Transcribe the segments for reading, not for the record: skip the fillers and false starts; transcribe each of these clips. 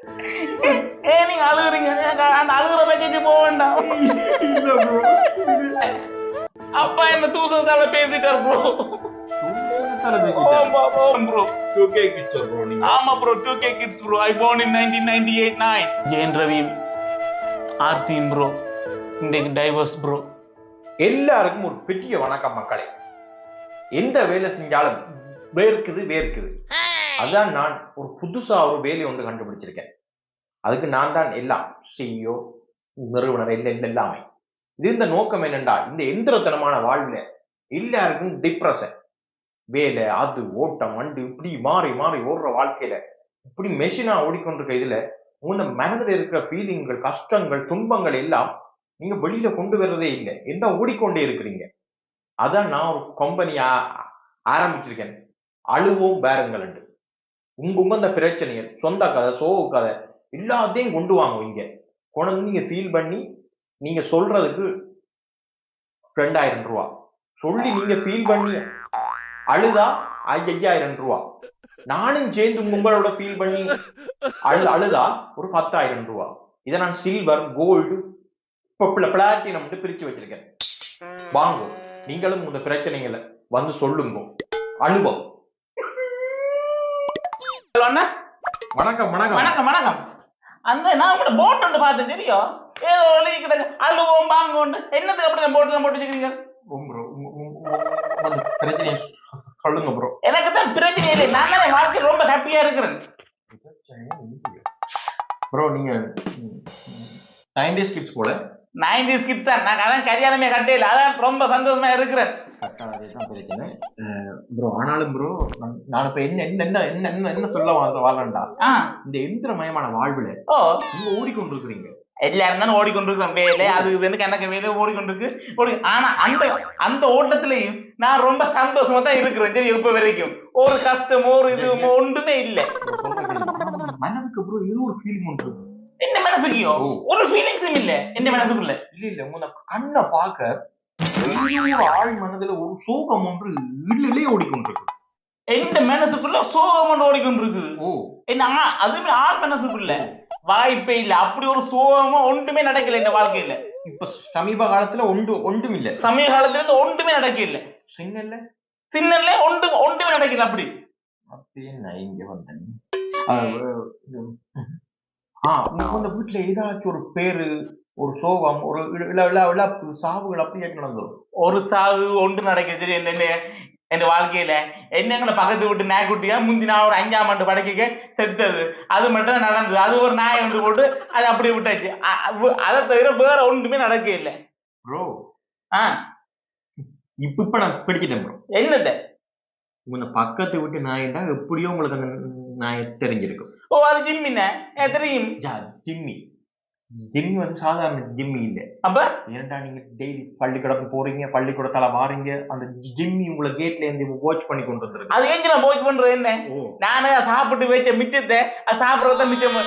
ஏன் நீங்க அழுகுறீங்க? அந்த அழுகுற பேக்கேஜ் போக வேண்டாம். இல்ல ப்ரோ, அப்பா என்ன தூசத்தால பேசிட்டார் bro. Bro 2K kids bro நீங்க. ஆமா bro 2K kids bro. I born in 1998. Jayan Ravi ஆர்த்தியும் ப்ரோ இன்றைக்கு டைவர்ஸ் ப்ரோ. எல்லாருக்கும் ஒரு பெரிய வணக்கம் மக்களே. எந்த வேலை செஞ்சாலும் வேர்க்குது. அதான் நான் ஒரு புதுசா ஒரு வேலை ஒன்று கண்டுபிடிச்சிருக்கேன். அதுக்கு நான் தான் எல்லாம் CEO நிறுவனர் எல்லாமே. இது இந்த நோக்கம் என்னண்டா, இந்த எந்திரத்தனமான வாழ்வுல எல்லாருக்கும் டிப்ரெஷன், வேலை, அது ஓட்டம் வண்டு இப்படி மாறி ஓடுற வாழ்க்கையில இப்படி மெஷினா ஓடிக்கொண்டிருக்க இதுல உங்க மனதில் இருக்கிற ஃபீலிங்கள், கஷ்டங்கள், துன்பங்கள் எல்லாம் நீங்க வெளியில கொண்டு வர்றதே இல்லை, என்ன ஓடிக்கொண்டே இருக்கிறீங்க. அதான் நான் ஒரு கம்பெனியா ஆரம்பிச்சிருக்கேன், அழுவோம் பேருங்கள். உங்க அந்த பிரச்சனைகள், சொந்த கதை, சோக கதை எல்லாத்தையும் கொண்டு வாங்க இங்க. கொண்டு நீங்க ஃபீல் பண்ணி நீங்க சொல்றதுக்கு 2000 ரூபா சொல்லி நீங்க ஃபீல் பண்ணி அழுதா 5000 ரூபா. நானும் சேர்ந்து உங்களோட ஃபீல் பண்ணி அழுதா ஒரு 10,000 ரூபா. இதை நான் சில்வர், கோல்டு, பிளாட்டினம் பிரிச்சு வச்சிருக்கேன். வாங்க, நீங்களும் இந்த பிரச்சனைகளை வந்து சொல்லுங்க, அனுபவம். வணக்கம் வணக்கம் வணக்கம் வணக்கம். அந்த நான் உங்களோட போட் ஒன்று பார்த்தேன், தெரியும்? ஏதோ எழுதி கிடக்கு அழுவோம் வாங்க. என்னதுக்கு அப்படி போட்டெல்லாம் போட்டு வச்சுக்கிறீங்க? பிரச்சனையை சொல்லுங்க ப்ரோ. எனக்கு தான் பிரச்சனை இல்லை, நான் தான் வாழ்க்கை ரொம்ப ஹாப்பியா இருக்கிறேன் ப்ரோ. நீங்க 90s கிட்ஸ் போல. 90s கிட்ஸ் தான். நான் அதான் கல்யாணமே கட்டையில, அதான் ரொம்ப சந்தோஷமா இருக்கிறேன். பிரச்சனை ப்ரோ. ஆனாலும் ப்ரோ, நான் இப்ப என்ன சொல்ல வாழண்டா, இந்த எந்திரமயமான வாழ்வுல நீங்க ஓடிக்கொண்டிருக்கிறீங்க. எல்லாரும் தானே ஓடிக்கொண்டிருக்கிறோம், வேலை அது இதுன்னு கணக்கு வேலை ஓடிக்கொண்டிருக்கு. ஆனா அந்த ஓட்டத்திலையும் நான் ரொம்ப சந்தோஷமா தான் இருக்கிறேன். சரி, இப்ப வரைக்கும் ஒரு கஷ்டமோ ஒரு இது ஒன்றுமே இல்லை. மனதுக்கு ப்ரோ ஏதோ ஒரு ஃபீலிங் ஒன்று இருக்கு. என்ன மனசுக்கு ஒரு ஃபீலிங்ஸும் இல்ல. என்ன மனசுக்குள்ள இல்ல உங்க கண்ணை பார்க்க ஆள் மனதுல ஒரு சோகம் ஒன்று இல்லையே ஓடிக்கொண்டிருக்கு. எந்த மனசுக்குள்ள சோகம் ஒன்று ஓடிக்கொண்டிருக்கு. என்ன அதுமே ஆள் மனசுக்குள்ள வாய்ப்பே இல்ல. அப்படி ஒரு சோகமா ஒன்றுமே நடக்கல இந்த வாழ்க்கையில. இப்ப சமீப காலத்துல ஒன்றும் இல்ல. சமீப காலத்துல ஒன்றுமே நடக்கல. சின்னல்ல ஒன்றுமே நடக்கல. அப்படி நான் இங்க வந்தேன். உங்க வீட்டுல ஏதாச்சும் ஒரு பேரு, ஒரு சோகம், ஒரு இழப்பு, சாவுகள் அப்படி நடந்தது? ஒரு சாவு ஒன்று நடக்குது என் வாழ்க்கையில. என்னங்களை பக்கத்து விட்டு நாய்க்குட்டியா முந்தினா ஒரு 5ஆம் ஆண்டு படைக்க செத்தது, அது மட்டும் தான் நடந்தது. அது ஒரு நாயை ஒன்று போட்டு அது அப்படி விட்டாச்சு. அதை தவிர வேற ஒன்றுமே நடக்க இல்லை ப்ரோ. இப்ப நான் பிடிச்சிட்டேன் ப்ரோ. என்னது? உங்க பக்கத்து விட்டு நாயிட்டா எப்படியோ உங்களுக்கு அந்த நாயை தெரிஞ்சிருக்கும். அது ஜிம்மின தெரியும். ஜிம்மி வந்து சாதாரண ஜிம்மி இல்ல. அப்ப ஏன்டா நீங்க டெய்லி பள்ளிக்கூடத்துக்கு போறீங்க, பள்ளிக்கூடத்தால வாரீங்க, அந்த ஜிம்மி உங்களை கேட்ல இருந்து வாட்ச் பண்ணி கொண்டு வந்துருக்கு. அது ஏன் நான் வாட்ச் பண்றது? என்ன நானே சாப்பிட்டு வச்ச மிச்சத்தை சாப்பிடறத மிச்சம்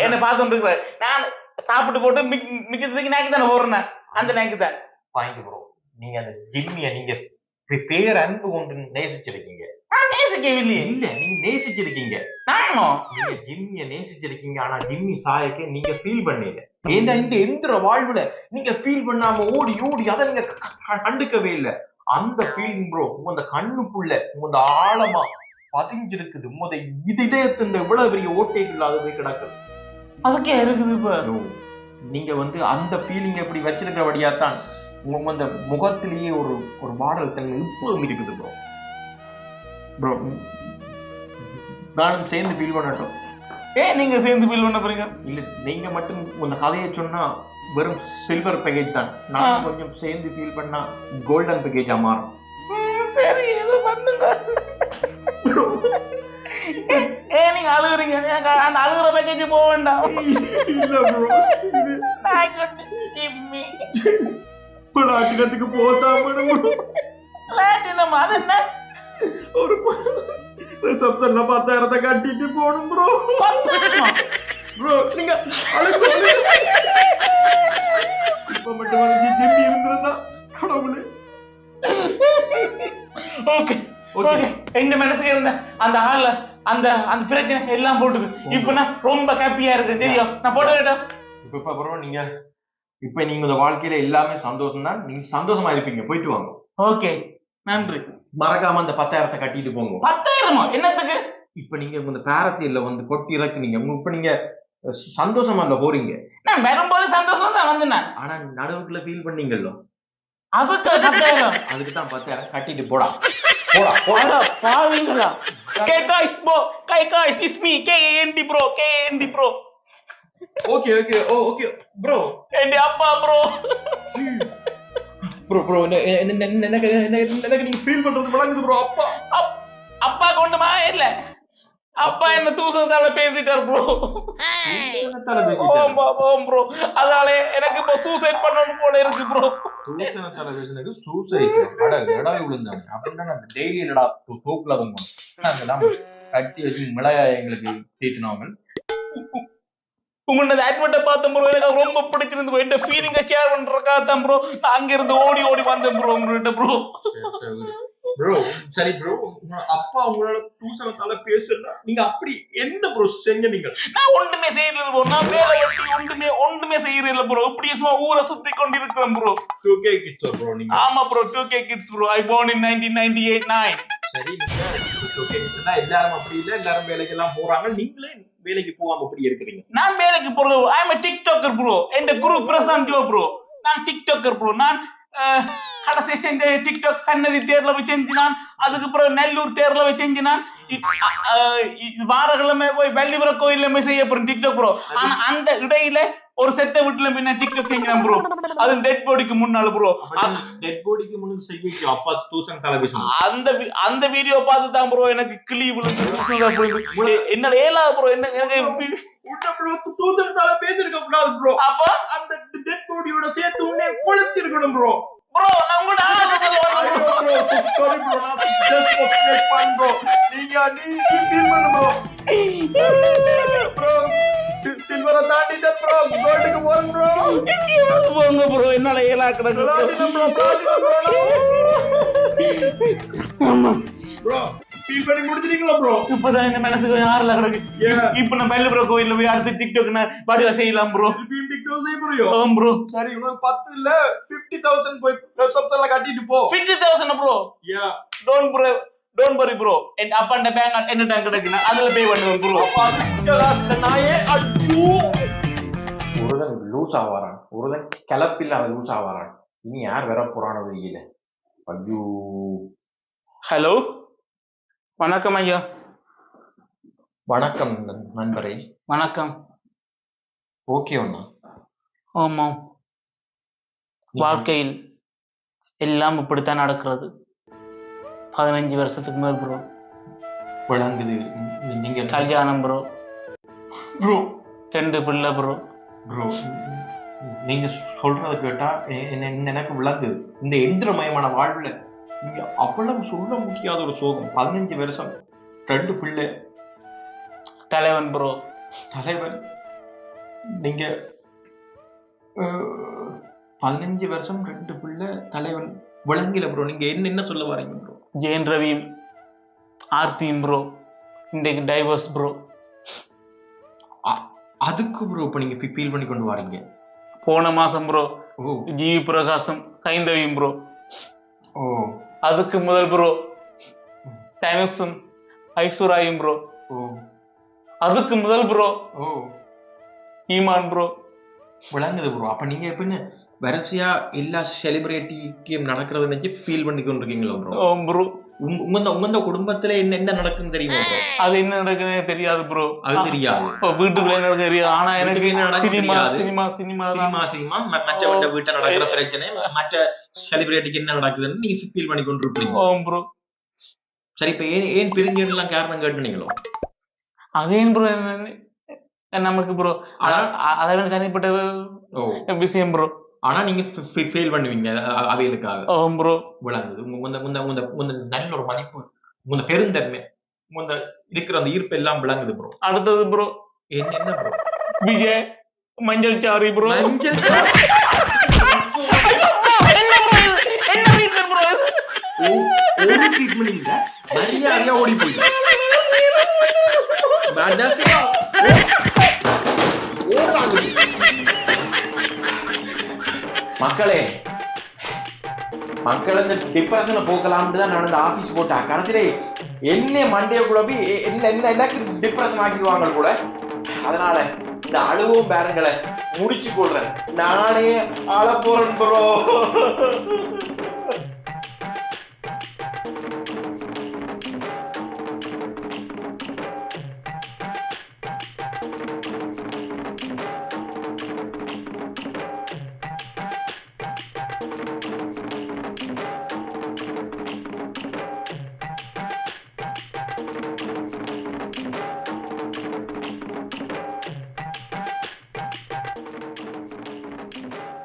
என்ன பார்த்துட்டு இருக்கிறேன். நான் சாப்பிட்டு போட்டு மிச்சத்துக்கு நாக்கு தானே போடுறேன், அந்த நாக்கு தான் வாங்கி ப்ரோ. நீங்க அந்த ஜிம்மிய நீங்க பேர் அன்பு கொண்டு நேசிச்சிருக்கீங்க. நேசிக்கவில்லையே. இல்ல, நீங்க நேசிச்சிருக்கீங்க. நீங்க ஜிம்மிய நேசிச்சிருக்கீங்க. ஆனா ஜிம்மி சாயக்க நீங்க ஃபீல் பண்ணல. ஏன்னா இந்த எந்திர வாழ்வுல நீங்க ஃபீல் பண்ணாம ஓடி அதை நீங்க கண்டுக்கவே இல்லை. அந்த ஃபீலிங் ப்ரோ உங்க கண்ணுக்குள்ள உங்க ஆழமா பதிஞ்சிருக்குது. இதயத்து இந்த இவ்வளவு பெரிய ஓட்டைக்குள்ள அது போய் கிடக்குது. அதுக்கே இருக்குது. இப்ப நீங்க வந்து அந்த ஃபீலிங் எப்படி வச்சிருக்கிறபடியாத்தான் உங்க அந்த முகத்திலேயே ஒரு மாடல் தன்மை இப்பவும் இருக்குது ப்ரோ. ப்ரோ நானும் சேர்ந்து ஃபீல் பண்ணட்டும். நீங்க சேர்ந்து ஃபீல் பண்ண போறீங்க? இல்ல, நீங்க மட்டும் உங்க கதையை சொன்னா வெறும் சில்வர் பேக்கேஜ் தான். நான் கொஞ்சம் சேர்ந்து ஃபீல் பண்ணா கோல்டன் பேக்கேஜா மாறும். சரி, ஏதோ பண்ணுங்க. நீங்க அழுகுறீங்க, அந்த அழுகுற பேக்கேஜ் போக வேண்டாம். இல்ல ப்ரோ, பிளாட்டினத்துக்கு போதாம பிளாட்டினம் அது என்ன? ஒரு ரிசப்ஷன்ல 10,000 கட்டிட்டு போகணும் ப்ரோ. ப்ரோ நீங்க இப்ப மட்டும் ஜிம்மி இருந்திருந்தா கடவுளே. ஓகே, எங்க மனசுக்கு இருந்த அந்த ஆள்ல அந்த அந்த பிரச்சனை எல்லாம் போட்டுது. இப்ப நான் ரொம்ப ஹாப்பியா இருக்கேன் தெரியும். நான் போட்டோ கேட்டேன். இப்ப ப்ரோ நீங்க இந்த வாழ்க்கையில எல்லாமே சந்தோஷம் தான். நீங்க சந்தோஷமா இருப்பீங்க. போயிட்டு வாங்க. ஓகே, நன்றி. மறக்காம அந்த 10,000 கட்டிட்டு போங்க. 10,000 என்னத்துக்கு? இப்ப நீங்க இந்த பேரத்தில வந்து கொட்டி இறக்குனீங்க. இப்ப நீங்க சந்தோஷமா இல்ல போறீங்க. நான் வரும்போது சந்தோஷமா தான் வந்தேன். ஆனா நடுவுக்குள்ள ஃபீல் பண்ணீங்கல்ல, அதுக்கு 10,000. அதுக்கு தான் 10,000 கட்டிட்டு போடா போடா போடா பாவீங்களா? guys it's me KND bro. Okay bro. என் அப்பா ப்ரோ. ப்ரோ எனக்கு நீங்க ஃபீல் பண்றது விளங்குது ப்ரோ. அப்பா கொண்டுமா இல்ல, அப்பா என்ன தூசத்தால பேசிட்டார் ப்ரோ. ஓம் ப்ரோ, அதனால எனக்கு இப்ப சூசைட் பண்ணணும் போல இருக்கு ப்ரோ. தூசணத்தால பேசினது சூசைட் அட விழுந்தாங்க அப்படின்னா டெய்லி இல்லடா தூக்குல தான் கட்டி வச்சு மிளகா எங்களுக்கு தீட்டினாங்க. உங்களோட அட்வர்ட்டை பார்த்தேன் ப்ரோ, எனக்கு ரொம்ப பிடிச்சிருந்து. என் ஃபீலிங்கை ஷேர் பண்றதுக்காக தான் ப்ரோ நான் அங்க இருந்து ஓடி வந்தேன் ப்ரோ உங்கள்கிட்ட ப்ரோ. ப்ரோ சரி ப்ரோ, அப்பா உங்களோட தூசணத்தால பேசல, நீங்க அப்படி என்ன ப்ரோ செஞ்ச? நீங்க நான் ஒன்றுமே செய்யல ப்ரோ. நான் வேலை வெட்டி ஒன்றுமே செய்யறேன் ப்ரோ. இப்படியே சும்மா ஊரை சுத்தி கொண்டு இருக்கிறேன் ப்ரோ. 2K கிட்ஸ் ப்ரோ நீங்க? ஆமா bro, 2K kids bro. I born in 1998. சரி, நீங்க 2K கிட்ஸ்னா எல்லாரும் அப்படி இல்ல, எல்லாரும் வேலைக்கு எல்லாம் போறாங்க. நீங்களே வேலைக்கு போகாம அப்படி இருக்கிறீங்க? நான் வேலைக்கு போறது, I am a TikToker bro. என் குரு பிரசாந்த் ஜோ ப்ரோ. நான் TikToker ப்ரோ. நான் கடைசி செஞ்ச டிக்டாக் சன்னதி தேர்ல போய் செஞ்சினான். அதுக்கப்புறம் நெல்லூர் தேர்ல போய் செஞ்சினான். வாரக்கிழமை போய் வெள்ளிபுர கோயில்ல போய் செய்ய போறேன் டிக்டாக் ப்ரோ. ஆனா அந்த இடையில ஒரு செத்த வீட்டுல போய் டிக்டாக் செஞ்சினான் ப்ரோ. அது டெட் பாடிக்கு முன்னால ப்ரோ. டெட் பாடிக்கு முன்னாடி செய்வீங்க அப்பா தூசன் தலைவிஷன். அந்த வீடியோ பார்த்து தான் ப்ரோ எனக்கு கிளி விழுந்து என்னோட ஏழாவது ப்ரோ. என்ன எனக்கு தூசன் தலை பேசிருக்க கூடாது ப்ரோ. அப்ப அந்த டெட் பாடியோட சேர்த்து உடனே கொளுத்தி இருக்கணும் ப்ரோ. ப்ரோ நான் உங்கள்ட்ட சில்வரை தாண்டிட்டேன் ப்ரோ. கோல்டுக்கு போறேன் ப்ரோ. போங்க ப்ரோ, என்னால ஏலா கிடக்கு ப்ரோ. ஃபீல் பண்ணி முடிச்சிட்டீங்களா ப்ரோ? இப்பதான் இந்த மனசுக்கு யாருல கிடக்கு. இப்ப நான் வெள்ளிபுர கோயில்ல போய் அடுத்து டிக்டாக் வடிவா செய்யலாம் ப்ரோ. டிக்டாக் செய்ய போறியோ? ஆம் ப்ரோ. சரி, உனக்கு 10 இல்ல 50,000 போய் சப்தல கட்டிட்டு போ. 50,000 bro? Yeah. Don't worry bro. என் அப்பா அந்த பேங்க் என்ன டாங்க கிடக்குனா அதுல பே பண்ணுவேன் ப்ரோ. அப்ப நாயே அச்சோ. ஒருதன் லூஸ் ஆவாரான், ஒருதன் கலப்பில்ல அது லூஸ் ஆவாரான். இனி யார் வர போறானோ வெயில. ஐயோ. ஹலோ, வணக்கம் ஐயா. வணக்கம் நண்பரே. வணக்கம். ஓகே அண்ணா. ஆமாம், வாழ்க்கையில் எல்லாம் இப்படித்தான் நடக்கிறது. 15 வருஷத்துக்கு மேல் ப்ரோ. விளங்குது. நீங்க கல்யாணம் ப்ரோ. ப்ரோ 2 பிள்ளை ப்ரோ. ப்ரோ நீங்க சொல்றத கேட்டா எனக்கு விளங்குது. இந்த எந்திரமயமான வாழ்வுல நீங்க அவ்வளவு சொல்ல முடியாத ஒரு சோகம். 15 வருஷம் 2 பிள்ளை. தலைவன் ப்ரோ. தலைவன். நீங்க 15 வருஷம் 2 பிள்ளை தலைவன். விளங்கில ப்ரோ. நீங்க என்ன சொல்ல வரீங்க ப்ரோ? ஜெயன் ரவியும் ஆர்த்தியும் ப்ரோ இன்றைக்கு டைவர்ஸ் ப்ரோ. அதுக்கு ப்ரோ இப்ப நீங்க ஃபீல் பண்ணி கொண்டு வரீங்க? போன மாசம் ப்ரோ ஜிவி பிரகாசம் சைந்தவியும் ப்ரோ. ஓ. அதுக்கு முதல் ப்ரோ தனுஷும் ஐஸ்வர்யாயும் ப்ரோ. ஓ. அதுக்கு முதல் ப்ரோ ஈமான் ப்ரோ. விளங்குது ப்ரோ. அப்ப நீங்க எப்படின்னு வரிசையா எல்லா செலிபிரிட்டிக்கும் நடக்கிறது நினைச்சு ஃபீல் பண்ணி கொண்டு இருக்கீங்களா ப்ரோ? ப்ரோ உங்க குடும்பத்துல என்ன நடக்குன்னு தெரியுமா ப்ரோ? அது என்ன நடக்குன்னு தெரியாது ப்ரோ. அது தெரியாது. வீட்டுக்குள்ள என்ன தெரியாது. ஆனா எனக்கு சினிமா மற்ற வீட்டை நடக்கிற பிரச்சனை, மற்ற செலிபிரிட்டிக்கு என்ன நடக்குதுன்னு நீங்க ஃபீல் பண்ணி கொண்டு இருப்பீங்க ப்ரோ. சரி, இப்ப ஏன் பிரிஞ்செல்லாம் காரணம் கேட்டுனீங்களோ? அதேன் ப்ரோ நமக்கு ப்ரோ. அதை தனிப்பட்ட விஷயம் ப்ரோ. ஆனா நீங்க ஃபெயில் பண்ணுவீங்க அவைகளுக்காக. ப்ரோ விளங்குது. நல்ல ஒரு மதிப்பு, உங்க பெருந்தன்மை, உங்க இருக்கிற அந்த ஈர்ப்பு எல்லாம் விளங்குது ப்ரோ. அடுத்தது ப்ரோ என்ன ப்ரோ? விஜய் மஞ்சள் சாரி ப்ரோ. மஞ்சள் ஒரு ட்ரீட்மெண்ட் இல்ல, மரியாதையா ஓடி போய் மக்களே மக்கள் இந்த டிப்ரெஷனை போக்கலாம்னு தான் நான் இந்த ஆபீஸ் போட்டா கடைசியிலே என்ன மண்டைய கூட போய் எனக்கு டிப்ரெஷன் ஆக்கிடுவாங்க கூட. அதனால இந்த அழுவும் பேரங்களை முடிச்சு கொள்றேன். நானே அழ போறேன் ப்ரோ.